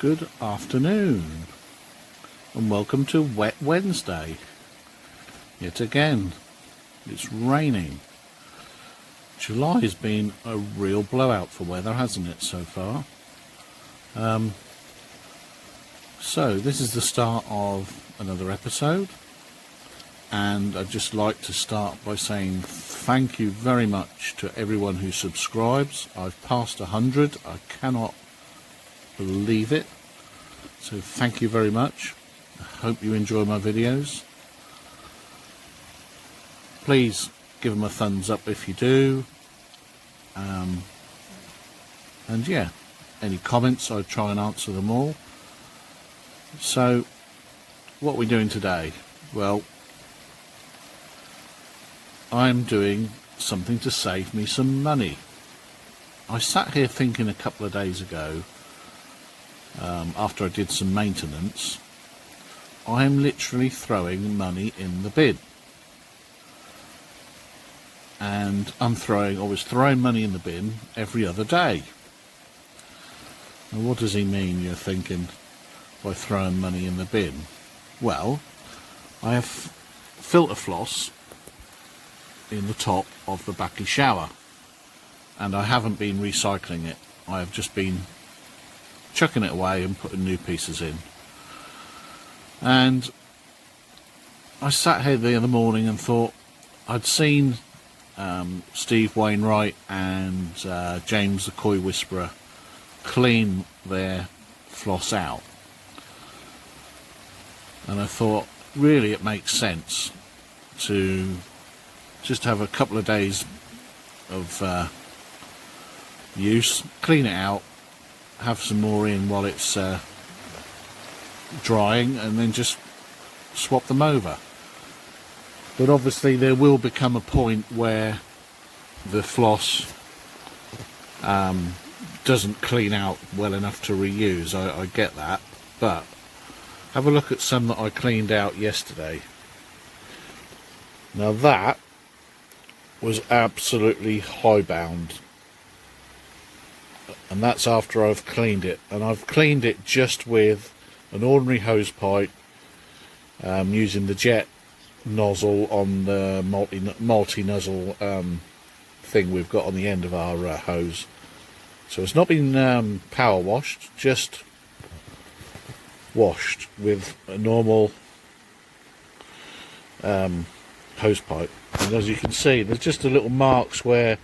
Good afternoon and welcome to Wet Wednesday. Yet again, it's raining. July has been a real blowout for weather, hasn't it, so far? So this is the start of another episode, and I'd just like to start by saying thank you very much to everyone who subscribes. I've passed 100. I cannot believe it. So thank you very much. I hope you enjoy my videos. Please give them a thumbs up if you do. And yeah, any comments, I try and answer them all. So what are we doing today? Well, I'm doing something to save me some money. I sat here thinking a couple of days ago, after I did some maintenance, I'm literally throwing money in the bin. And I was throwing money in the bin every other day. Now what does he mean, you're thinking, by throwing money in the bin? Well, I have filter floss in the top of the backy shower, and I haven't been recycling it. I have just been chucking it away and putting new pieces in. And I sat here the other morning and thought, I'd seen Steve Wainwright and James the Koi Whisperer clean their floss out, and I thought really it makes sense to just have a couple of days of use, clean it out, have some more in while it's drying, and then just swap them over. But obviously there will become a point where the floss doesn't clean out well enough to reuse. I get that, but have a look at some that I cleaned out yesterday. Now that was absolutely highbound, and that's after I've cleaned it, and I've cleaned it just with an ordinary hose pipe, using the jet nozzle on the multi-nozzle thing we've got on the end of our hose. So it's not been power washed, just washed with a normal hose pipe. And as you can see, there's just a little marks where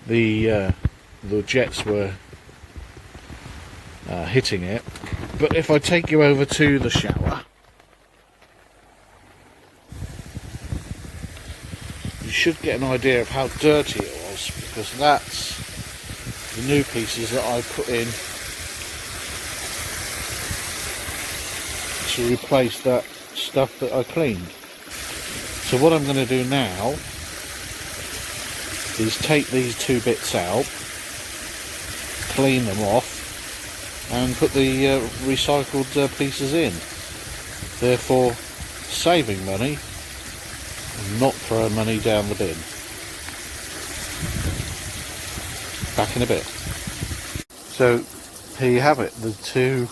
the jets were hitting it. But if I take you over to the shower, you should get an idea of how dirty it was, because that's the new pieces that I put in to replace that stuff that I cleaned. So what I'm going to do now is take these two bits out, clean them off, and put the recycled pieces in, therefore saving money and not throwing money down the bin. Back in a bit. So here you have it, the two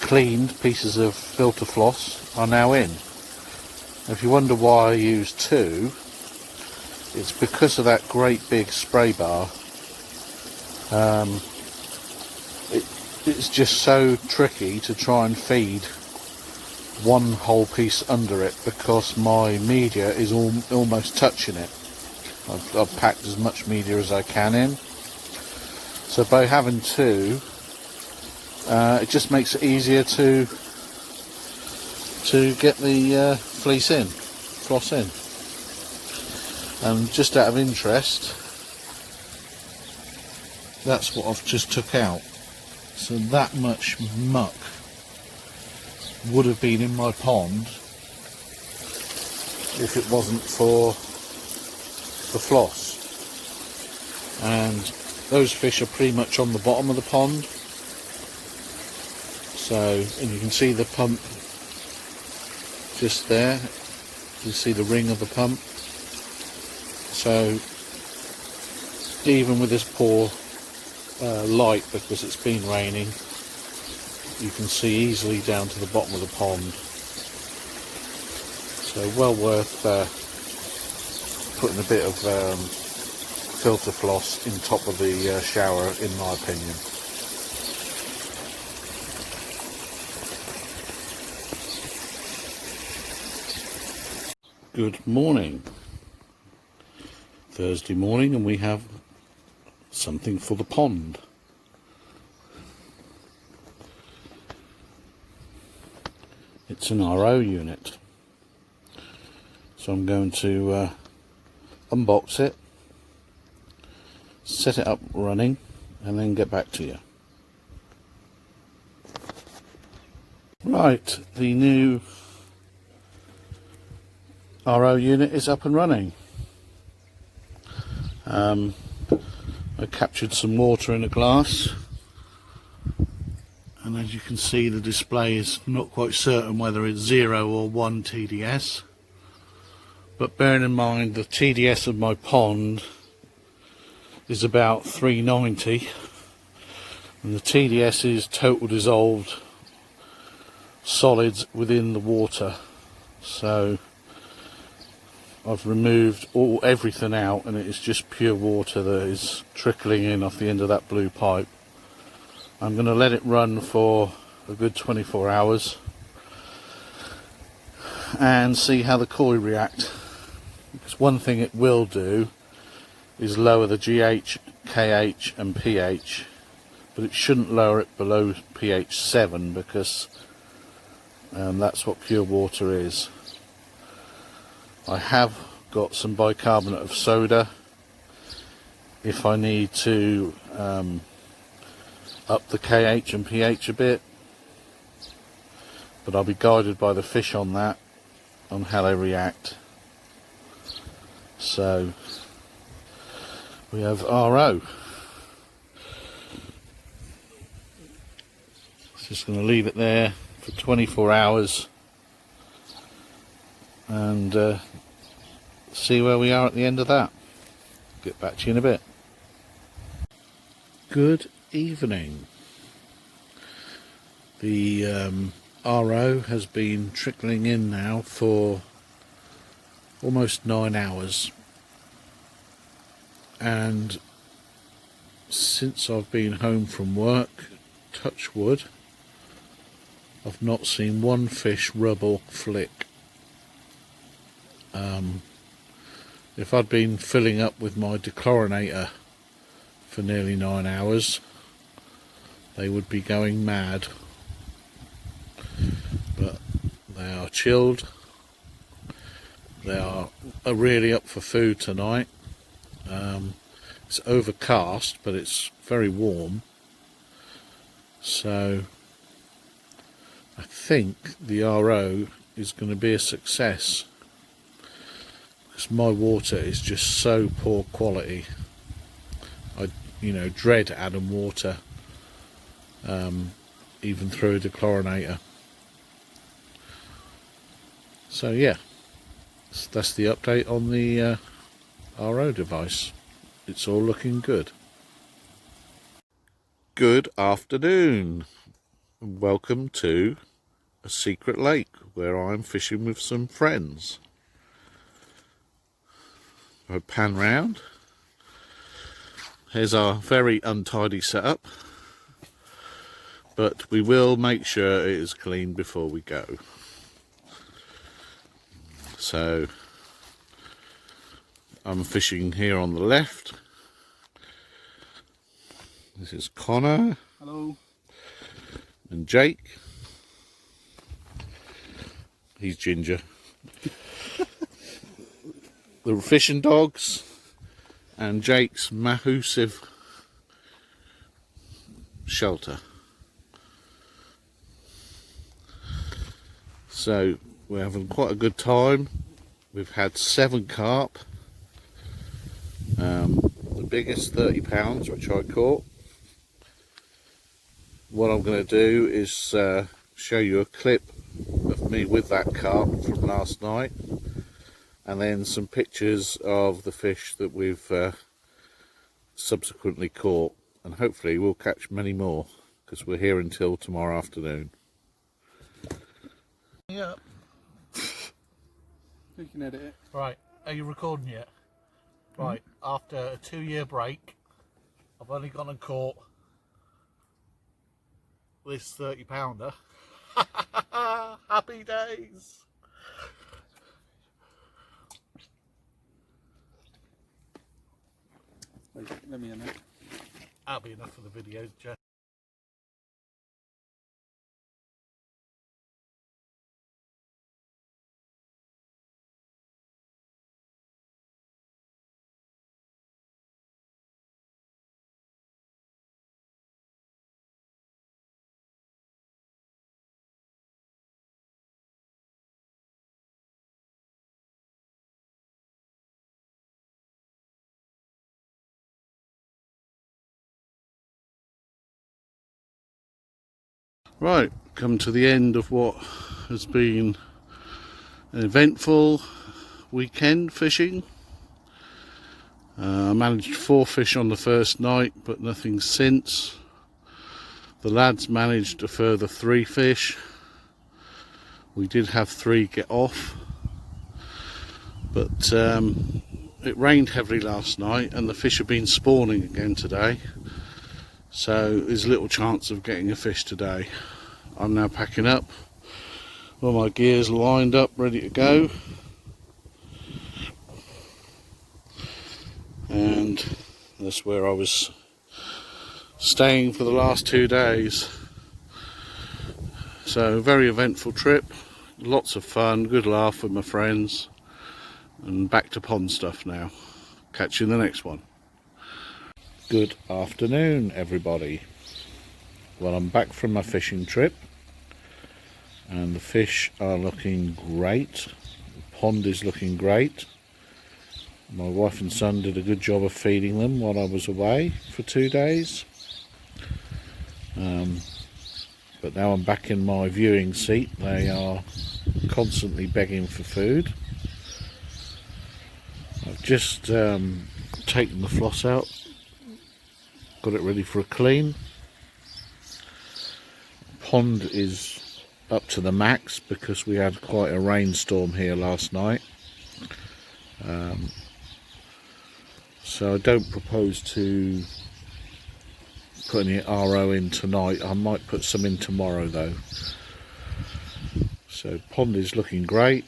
cleaned pieces of filter floss are now in. If you wonder why I use two, it's because of that great big spray bar. It's just so tricky to try and feed one whole piece under it, because my media is almost touching it. I've packed as much media as I can in, so by having two, it just makes it easier to get the floss in. And just out of interest, that's what I've just took out. So that much muck would have been in my pond if it wasn't for the floss. And those fish are pretty much on the bottom of the pond. So, and you can see the pump just there. You see the ring of the pump. So even with this poor light because it's been raining. You can see easily down to the bottom of the pond. So well worth putting a bit of filter floss in top of the shower, in my opinion. Good morning. Thursday morning, and we have something for the pond. It's an RO unit. So I'm going to unbox it, set it up running, and then get back to you. Right, the new RO unit is up and running. I captured some water in a glass, and as you can see, the display is not quite certain whether it's 0 or 1 TDS, but bearing in mind the TDS of my pond is about 390, and the TDS is total dissolved solids within the water. So I've removed everything out, and it is just pure water that is trickling in off the end of that blue pipe. I'm going to let it run for a good 24 hours and see how the koi react. Because one thing it will do is lower the GH, KH and pH, but it shouldn't lower it below pH 7 because that's what pure water is. I have got some bicarbonate of soda if I need to up the KH and pH a bit, but I'll be guided by the fish on that, on how they react. So we have RO. Just going to leave it there for 24 hours and see where we are at the end of that. Get back to you in a bit. Good evening. The RO has been trickling in now for almost 9 hours, and since I've been home from work, touch wood, I've not seen one fish rub or flick. If I'd been filling up with my dechlorinator for nearly 9 hours, they would be going mad. But they are chilled. They are really up for food tonight. It's overcast, but it's very warm. So I think the RO is going to be a success, because my water is just so poor quality. I dread adding water even through a dechlorinator. So yeah, that's the update on the RO device. It's all looking good. Good afternoon, and welcome to a secret lake where I'm fishing with some friends. I pan round. Here's our very untidy setup, but we will make sure it is clean before we go. So I'm fishing here on the left. This is Connor. Hello. And Jake. He's Ginger. The fishing dogs and Jake's massive shelter. So we're having quite a good time. We've had 7 carp. The biggest 30 pounds, which I caught. What I'm going to do is show you a clip of me with that carp from last night, and then some pictures of the fish that we've subsequently caught. and hopefully we'll catch many more, because we're here until tomorrow afternoon. Yeah. You can edit it. Right, are you recording yet? Right, after a 2-year break, I've only gone and caught this 30-pounder. Happy days! Wait, let me in there. That'll be enough for the video, Jeff. Right, come to the end of what has been an eventful weekend fishing. I managed 4 fish on the first night, but nothing since. The lads managed a further 3 fish. We did have 3 get off, but it rained heavily last night and the fish have been spawning again today, so there's little chance of getting a fish today. I'm now packing up, all my gear's lined up, ready to go, and that's where I was staying for the last 2 days. So very eventful trip, lots of fun, good laugh with my friends, and back to pond stuff now. Catch you in the next one. Good afternoon, everybody. Well, I'm back from my fishing trip and the fish are looking great. The pond is looking great. My wife and son did a good job of feeding them while I was away for 2 days. But now I'm back in my viewing seat. They are constantly begging for food. I've just taken the floss out, got it ready for a clean. Pond is up to the max because we had quite a rainstorm here last night. So I don't propose to put any RO in tonight. I might put some in tomorrow though. So pond is looking great,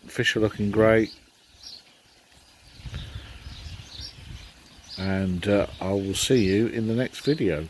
fish are looking great, and I will see you in the next video.